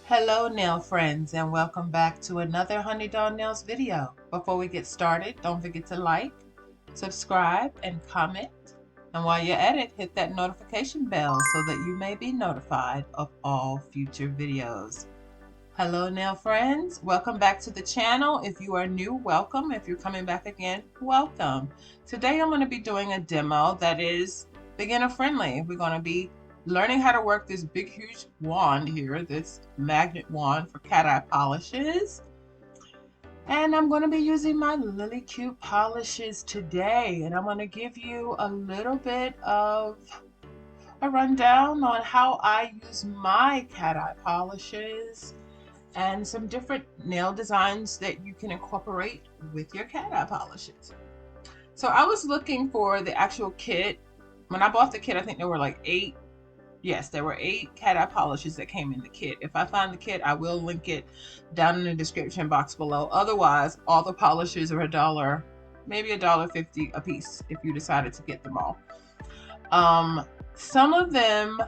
Hello nail friends, and welcome back to another Honey Doll Nails video. Before we get started, don't forget to like, subscribe, and comment. And while you're at it, hit that notification bell so that you may be notified of all future videos. Hello nail friends, welcome back to the channel. If you are new, welcome. If you're coming back again, welcome. Today I'm going to be doing a demo that is beginner friendly. We're going to be learning how to work this big huge wand here, this magnet wand for cat eye polishes. And I'm going to be using my Lilly Cute polishes today, and I'm going to give you a little bit of a rundown on how I use my cat eye polishes and some different nail designs that you can incorporate with your cat eye polishes. So I was looking for the actual kit. When I bought the kit, I think there were like 8. Yes, there were 8 cat eye polishes that came in the kit. If I find the kit, I will link it down in the description box below. Otherwise, all the polishes are $1, maybe $1.50 a piece if you decided to get them all. Some of them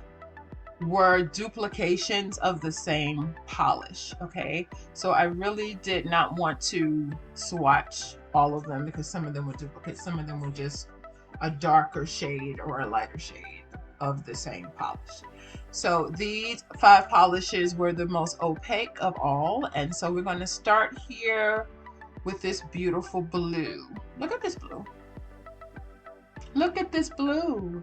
were duplications of the same polish. Okay, so I really did not want to swatch all of them because some of them were duplicates, some of them were just a darker shade or a lighter shade of the same polish. So these 5 polishes were the most opaque of all, and so we're going to start here with this beautiful blue. Look at this blue. Look at this blue.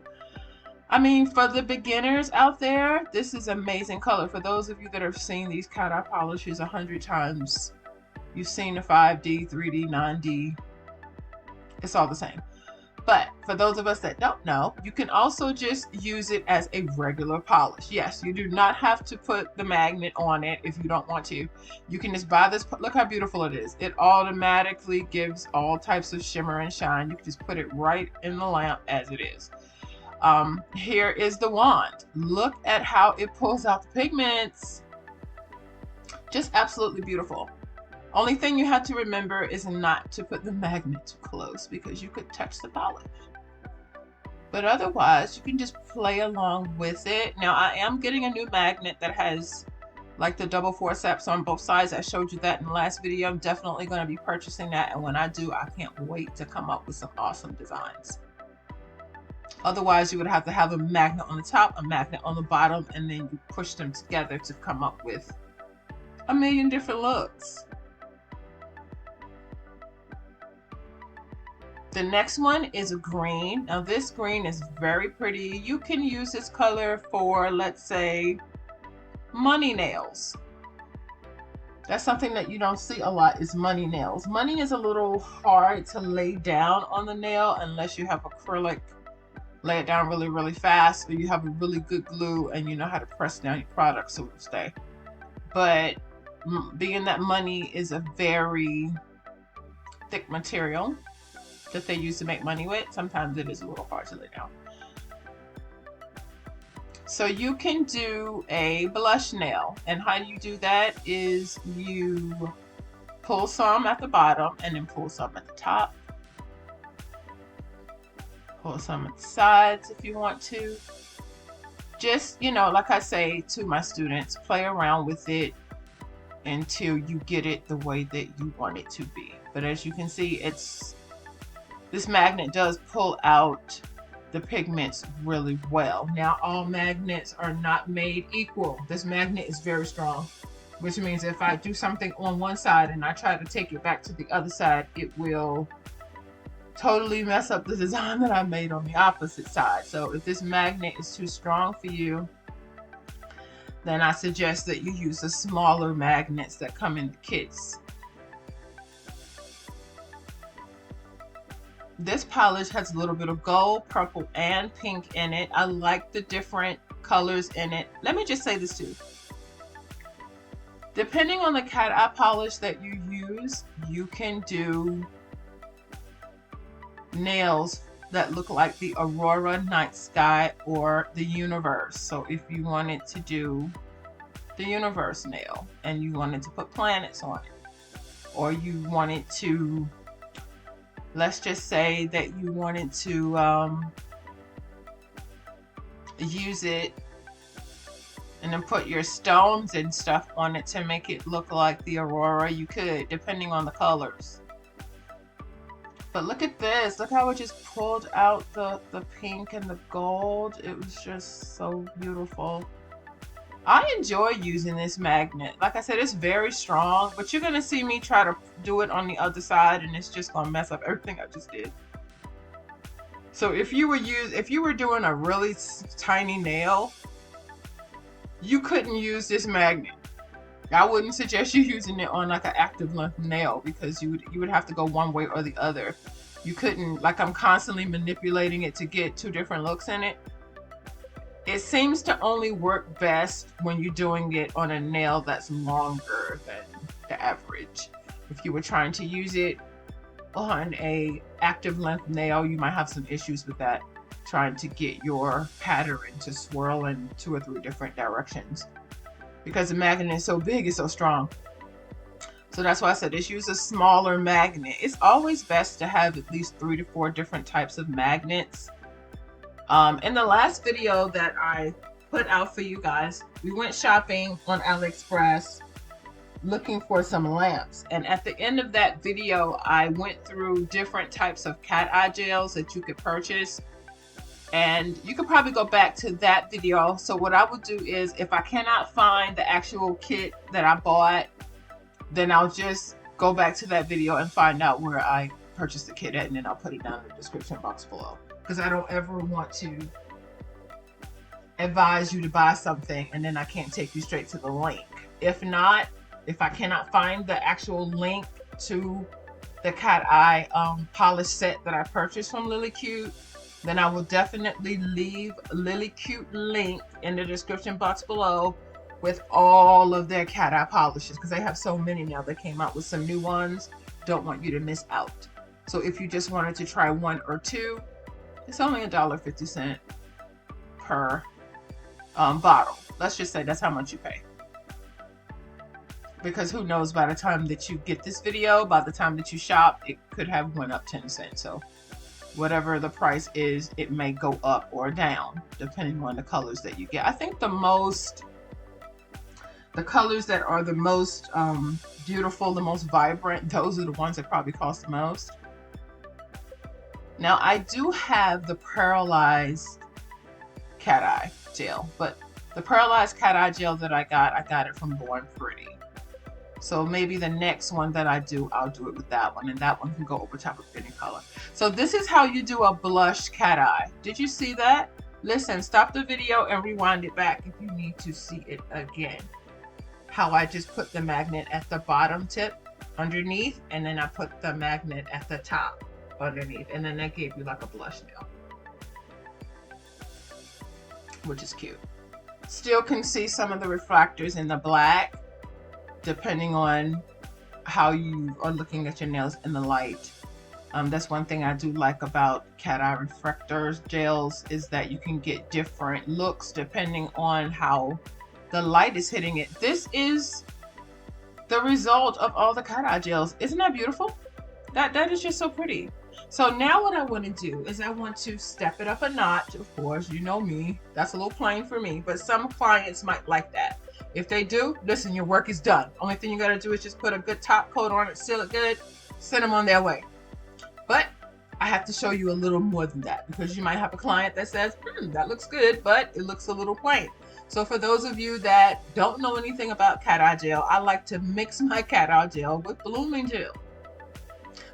I mean, for the beginners out there, this is amazing color. For those of you that have seen these cat eye polishes 100 times, you've seen the 5D, 3D, 9D, it's all the same. But for those of us that don't know, you can also just use it as a regular polish. Yes, you do not have to put the magnet on it if you don't want to. You can just buy this. Look how beautiful it is. It automatically gives all types of shimmer and shine. You can just put it right in the lamp as it is. Here is the wand. Look at how it pulls out the pigments. Just absolutely beautiful. Only thing you have to remember is not to put the magnet too close because you could touch the polish. But otherwise, you can just play along with it. Now, I am getting a new magnet that has like the double forceps on both sides. I showed you that in the last video. I'm definitely going to be purchasing that. And when I do, I can't wait to come up with some awesome designs. Otherwise, you would have to have a magnet on the top, a magnet on the bottom, and then you push them together to come up with a million different looks. The next one is a green. Now this green is very pretty. You can use this color for, let's say, money nails. That's something that you don't see a lot, is money nails. Money is a little hard to lay down on the nail unless you have acrylic. Lay it down really, really fast, or you have a really good glue and you know how to press down your product so it'll stay. But being that money is a very thick material that they use to make money with, sometimes it is a little hard to lay down. So you can do a blush nail, and how you do that is you pull some at the bottom and then pull some at the top. Pull some at the sides if you want to. Just, you know, like I say to my students, play around with it until you get it the way that you want it to be. But as you can see, this magnet does pull out the pigments really well. Now, all magnets are not made equal. This magnet is very strong, which means if I do something on one side and I try to take it back to the other side, it will totally mess up the design that I made on the opposite side. So if this magnet is too strong for you, then I suggest that you use the smaller magnets that come in the kits. This polish has a little bit of gold, purple, and pink in it. I like the different colors in it. Let me just say this too. Depending on the cat eye polish that you use, you can do nails that look like the aurora, night sky, or the universe. So if you wanted to do the universe nail and you wanted to put planets on it, or you wanted to, let's just say that you wanted to use it and then put your stones and stuff on it to make it look like the aurora. You could, depending on the colors. But look at this. Look how it just pulled out the pink and the gold. It was just so beautiful. I enjoy using this magnet. Like I said, it's very strong, but you're gonna see me try to do it on the other side and it's just gonna mess up everything I just did. So if you were doing a really tiny nail, you couldn't use this magnet. I wouldn't suggest you using it on like an active length nail because you would have to go one way or the other. You couldn't, like I'm constantly manipulating it to get two different looks in it. It seems to only work best when you're doing it on a nail that's longer than the average. If you were trying to use it on a active length nail, you might have some issues with that, trying to get your pattern to swirl in 2 or 3 different directions because the magnet is so big, it's so strong. So that's why I said just use a smaller magnet. It's always best to have at least 3 to 4 different types of magnets. In the last video that I put out for you guys, we went shopping on AliExpress looking for some lamps, and at the end of that video I went through different types of cat eye gels that you could purchase, and you could probably go back to that video. So what I would do is if I cannot find the actual kit that I bought, then I'll just go back to that video and find out where I purchased the kit at, and then I'll put it down in the description box below. Because I don't ever want to advise you to buy something and then I can't take you straight to the link. If I cannot find the actual link to the cat eye polish set that I purchased from Lilly Cute, then I will definitely leave Lilly Cute link in the description box below with all of their cat eye polishes, because they have so many now. They came out with some new ones. Don't want you to miss out. So if you just wanted to try 1 or 2, it's only $1.50 per bottle. Let's just say that's how much you pay. Because who knows, by the time that you get this video, by the time that you shop, it could have went up 10 cents. So whatever the price is, it may go up or down depending on the colors that you get. I think the colors that are the most beautiful, the most vibrant, those are the ones that probably cost the most. Now I do have the Paralyzed cat eye gel, but the Paralyzed cat eye gel that I got it from Born Pretty. So maybe the next one that I do, I'll do it with that one, and that one can go over top of any color. So this is how you do a blush cat eye. Did you see that? Listen, stop the video and rewind it back if you need to see it again. How I just put the magnet at the bottom tip underneath, and then I put the magnet at the top underneath, and then that gave you like a blush nail, which is cute. Still can see some of the reflectors in the black depending on how you are looking at your nails in the light. That's one thing I do like about cat eye refractors gels, is that you can get different looks depending on how the light is hitting it. This is the result of all the cat eye gels. Isn't that beautiful? That is just so pretty. So now what I want to do is I want to step it up a notch. Of course, you know me, that's a little plain for me, but some clients might like that. If they do, listen, your work is done. Only thing you got to do is just put a good top coat on it, seal it good, send them on their way. But I have to show you a little more than that, because you might have a client that says, that looks good, but it looks a little plain. So for those of you that don't know anything about cat eye gel, I like to mix my cat eye gel with blooming gel.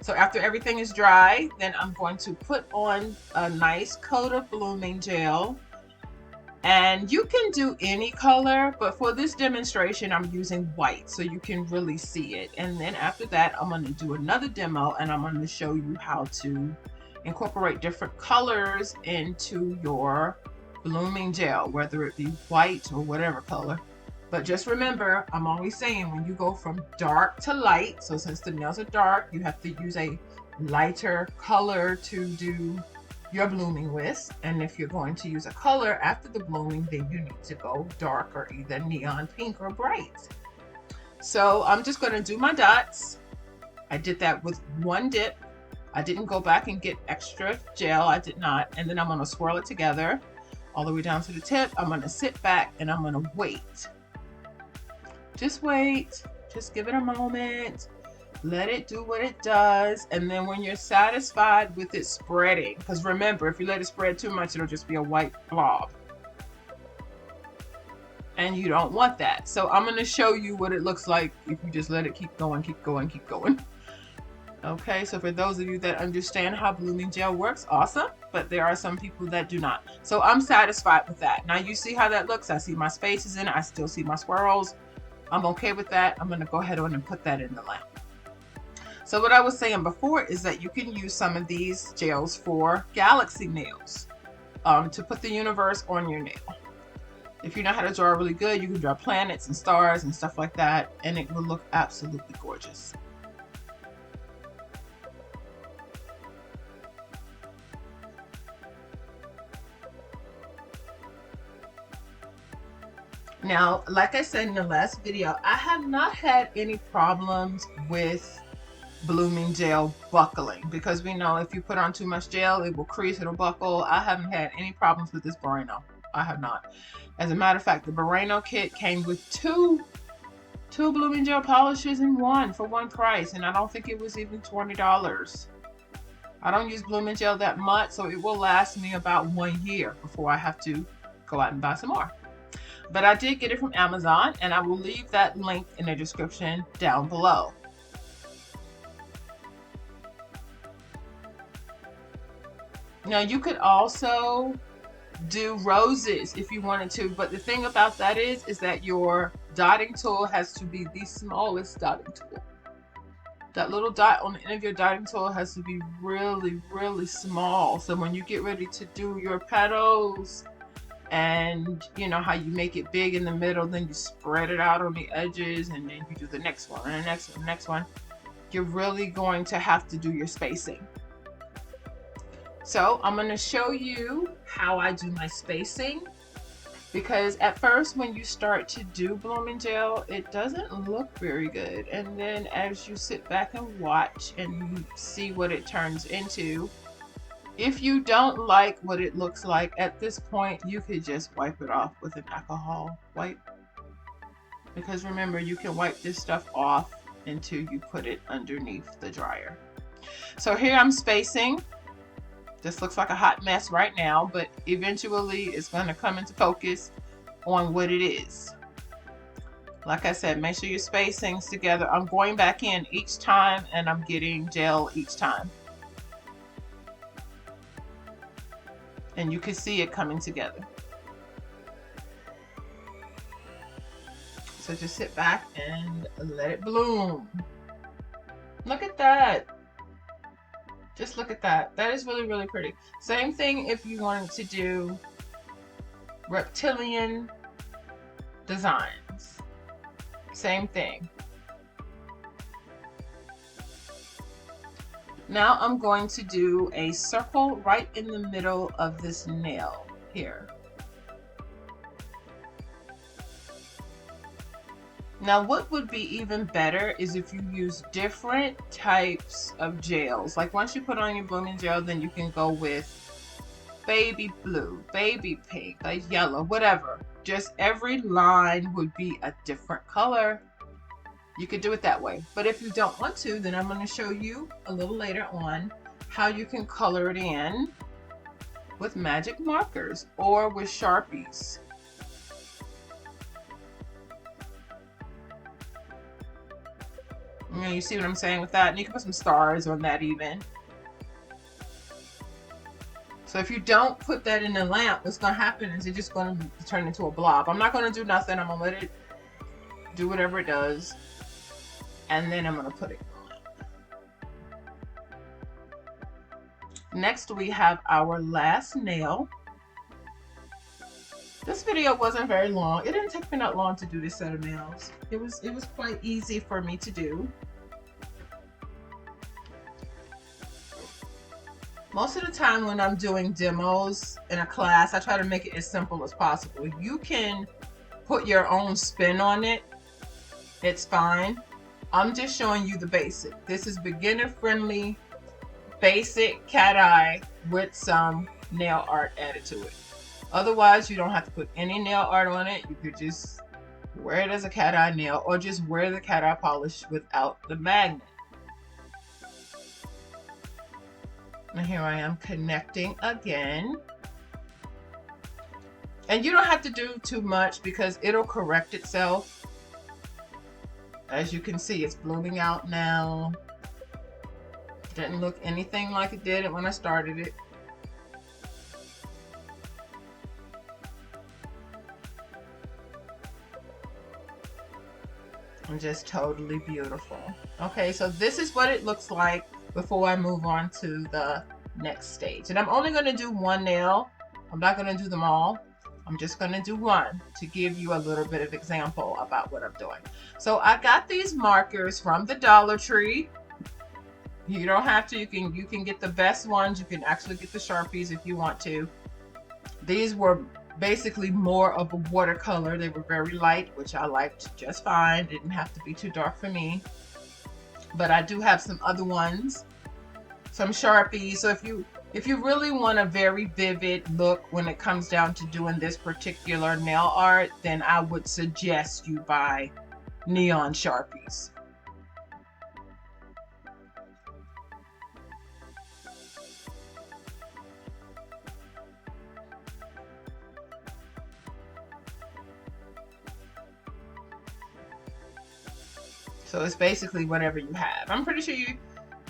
So after everything is dry, then I'm going to put on a nice coat of blooming gel. And you can do any color, but for this demonstration, I'm using white so you can really see it. And then after that, I'm going to do another demo, and I'm going to show you how to incorporate different colors into your blooming gel, whether it be white or whatever color. But just remember, I'm always saying, when you go from dark to light, so since the nails are dark, you have to use a lighter color to do your blooming with. And if you're going to use a color after the blooming, then you need to go darker, either neon pink or bright. So I'm just going to do my dots. I did that with one dip. I didn't go back and get extra gel. I did not. And then I'm going to swirl it together. all the way down to the tip. I'm going to sit back and I'm going to wait. Just wait. Just give it a moment. Let it do what it does. And then when you're satisfied with it spreading, because remember, if you let it spread too much, it'll just be a white blob. And you don't want that. So I'm going to show you what it looks like if you just let it keep going, keep going, keep going. Okay, so for those of you that understand how blooming gel works, awesome. But there are some people that do not. So I'm satisfied with that. Now you see how that looks. I see my spaces in it. I still see my swirls. I'm okay with that. I'm going to go ahead on and put that in the lamp. So what I was saying before is that you can use some of these gels for galaxy nails, to put the universe on your nail. If you know how to draw really good, you can draw planets and stars and stuff like that, and it will look absolutely gorgeous. Now, like I said in the last video, I have not had any problems with blooming gel buckling, because we know if you put on too much gel, it will crease, it'll buckle. I haven't had any problems with this Burano. I have not. As a matter of fact, the Burano kit came with two blooming gel polishes in one for one price, and I don't think it was even $20. I don't use blooming gel that much, so it will last me about 1 year before I have to go out and buy some more. But I did get it from Amazon, and I will leave that link in the description down below. Now you could also do roses if you wanted to, but the thing about that is that your dotting tool has to be the smallest dotting tool. That little dot on the end of your dotting tool has to be really, really small. So when you get ready to do your petals, and you know how you make it big in the middle, then you spread it out on the edges, and then you do the next one and the next one, the next one. You're really going to have to do your spacing. So I'm going to show you how I do my spacing, because at first when you start to do blooming gel, it doesn't look very good. And then as you sit back and watch and you see what it turns into, if you don't like what it looks like at this point, you could just wipe it off with an alcohol wipe. Because remember, you can wipe this stuff off until you put it underneath the dryer. So here I'm spacing. This looks like a hot mess right now, but eventually it's going to come into focus on what it is. Like I said, make sure your spacing's together. I'm going back in each time and I'm getting gel each time. And you can see it coming together. So just sit back and let it bloom. Look at that. Just look at that. That is really, really pretty. Same thing if you wanted to do reptilian designs. Same thing. Now I'm going to do a circle right in the middle of this nail here. Now what would be even better is if you use different types of gels. Like once you put on your blooming gel, then you can go with baby blue, baby pink, like yellow, whatever. Just every line would be a different color. You could do it that way. But if you don't want to, then I'm going to show you a little later on how you can color it in with magic markers or with Sharpies. You see what I'm saying with that? And you can put some stars on that even. So if you don't put that in the lamp, what's going to happen is it's just going to turn into a blob. I'm not going to do nothing. I'm going to let it do whatever it does. And then I'm going to put it in the lamp. Next, we have our last nail. This video wasn't very long. It didn't take me that long to do this set of nails. It was quite easy for me to do. Most of the time when I'm doing demos in a class, I try to make it as simple as possible. You can put your own spin on it. It's fine. I'm just showing you the basic. This is beginner friendly, basic cat eye with some nail art added to it. Otherwise, you don't have to put any nail art on it. You could just wear it as a cat eye nail, or just wear the cat eye polish without the magnet. And here I am connecting again. And you don't have to do too much because it'll correct itself. As you can see, it's blooming out now. Didn't look anything like it did when I started it. And just totally beautiful. Okay, so this is what it looks like before I move on to the next stage. And I'm only going to do one nail. I'm not going to do them all. I'm just going to do one to give you a little bit of example about what I'm doing. So I got these markers from the Dollar Tree. You don't have to. You can get the best ones. You can actually get the Sharpies if you want to. These were basically more of a watercolor. They were very light, which I liked just fine. Didn't have to be too dark for me. But I do have some other ones, some Sharpies. So if you really want a very vivid look when it comes down to doing this particular nail art, then I would suggest you buy neon Sharpies. So it's basically whatever you have. I'm pretty sure you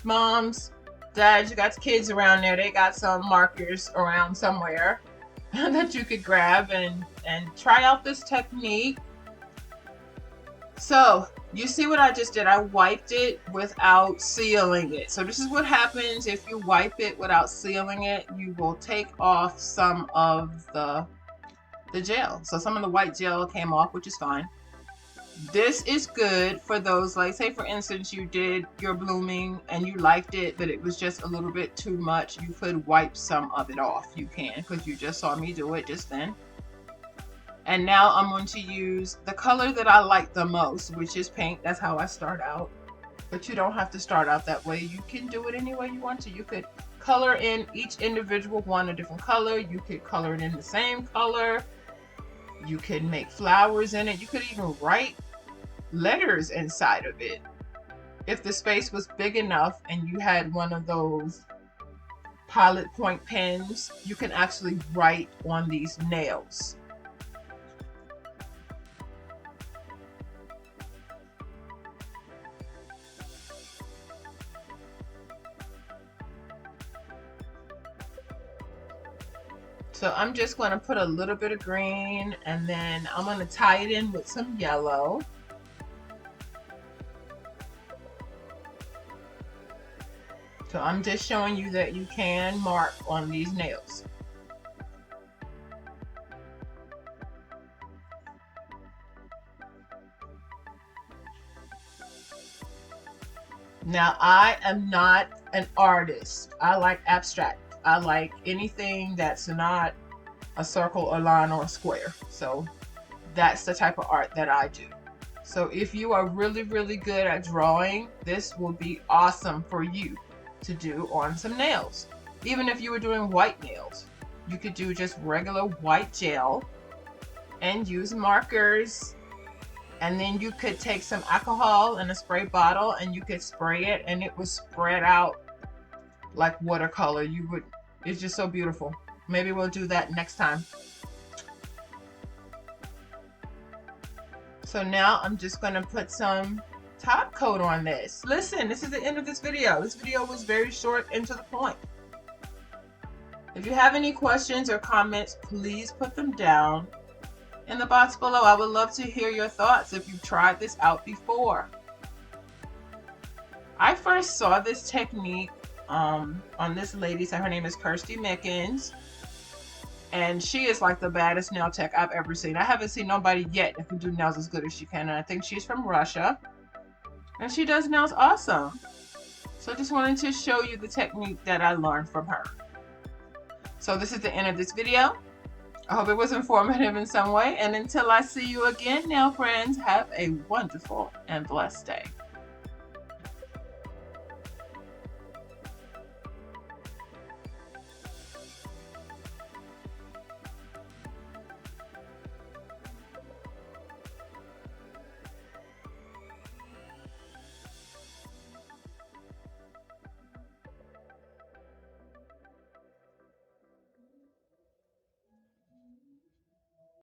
moms, dads, you got kids around there, they got some markers around somewhere that you could grab and try out this technique. So you see what I just did? I wiped it without sealing it. So this is what happens if you wipe it without sealing it. You will take off some of the gel. So some of the white gel came off, which is fine. This is good for those, like say for instance you did your blooming and you liked it but it was just a little bit too much. You could wipe some of it off. You can, because you just saw me do it just then. And now I'm going to use the color that I like the most, which is pink. That's how I start out, but you don't have to start out that way. You can do it any way you want to. You could color in each individual one a different color. You could color it in the same color. You could make flowers in it. You could even write letters inside of it. If the space was big enough and you had one of those pilot point pens, you can actually write on these nails. So I'm just going to put a little bit of green and then I'm going to tie it in with some yellow. So I'm just showing you that you can mark on these nails. Now I am not an artist. I like abstract. I like anything that's not a circle, a line, or a square. So that's the type of art that I do. So if you are really, really good at drawing, this will be awesome for you to do on some nails. Even if you were doing white nails, you could do just regular white gel and use markers. And then you could take some alcohol in a spray bottle and you could spray it and it would spread out like watercolor. It's just so beautiful. Maybe we'll do that next time. So now I'm just going to put some top coat on this. Listen, this is the end of this video. This video was very short and to the point. If you have any questions or comments, please put them down in the box below. I would love to hear your thoughts if you've tried this out before. I first saw this technique on this lady. So her name is Kirsty Mickens, and she is like the baddest nail tech I've ever seen. I haven't seen nobody yet that can do nails as good as she can, and I think she's from Russia and she does nails awesome. So I just wanted to show you the technique that I learned from her. So this is the end of this video. I hope it was informative in some way, and until I see you again, nail friends, have a wonderful and blessed day.